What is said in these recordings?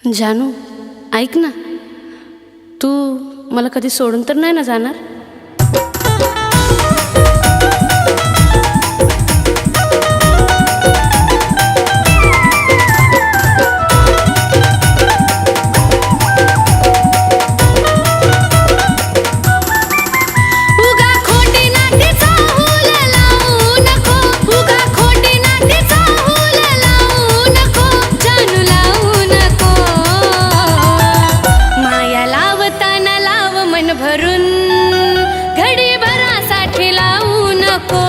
जानू ऐक ना, तू मला कधी सोडून तर नाही ना जाणार? भरून घडी भरासाठी लावू नको,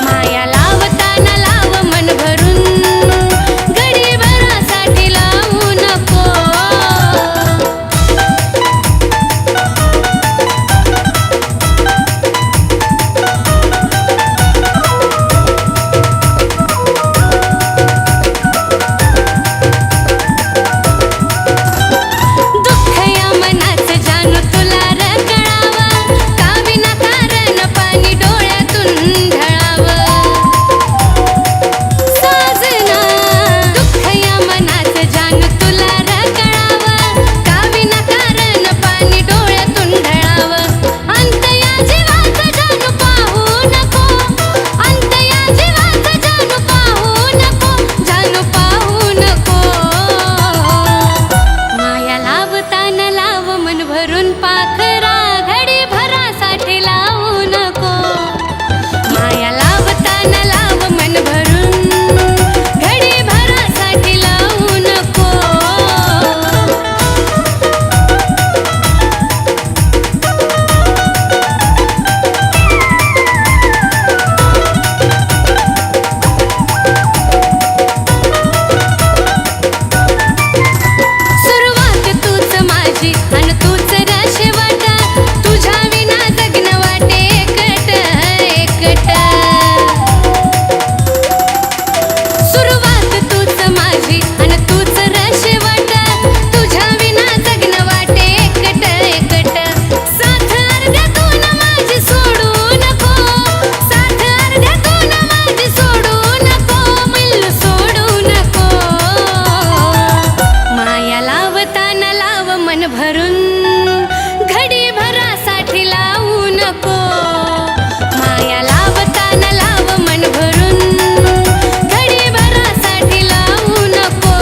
माया लावताना लाव मन भरून घडी भरासाठी लावू नको. दुःख या मनाचं जानू तुला भरून पाखरा घडी भरासाठी लावू नको, माया लावताना लाव मन भरून घडी भरासाठी लावू नको. सुरुवात तूच माझी आणि तूच मन भरून घडी भरासाठी लावू नको, माया लावताना लाव मन भरून घडी भरासाठी लावू नको.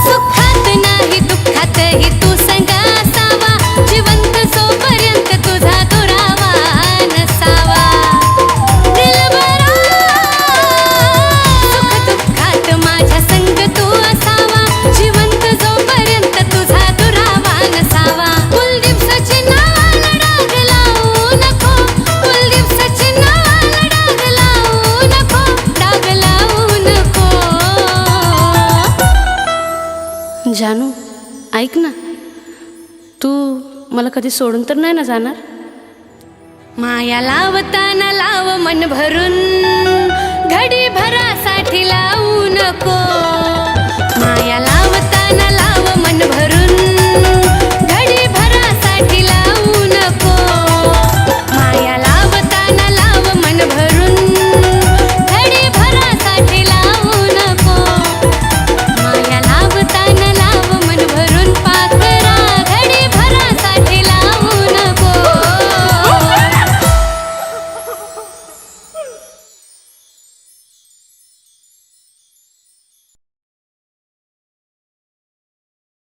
सुखात नाही दुःखातही तू संग असावा, जिवंत जोपर्यंत तुझा दुरावा नसावा. दिलबरा सुख दुःखात माझ्या संग तू असावा, जिवंत जोपर्यंत तुझा दुरावा नसावा. कुलदीप सचिन नावाला डाग लावू नको, कुलदीप सचिन नावाला डाग लावू नको, डाग लावू नको. जानू ऐक ना, तू मला कधी सोडून तर नाही ना जाणार? माया लावताना लाव मन भरून घडी भरासाठी लावू नको.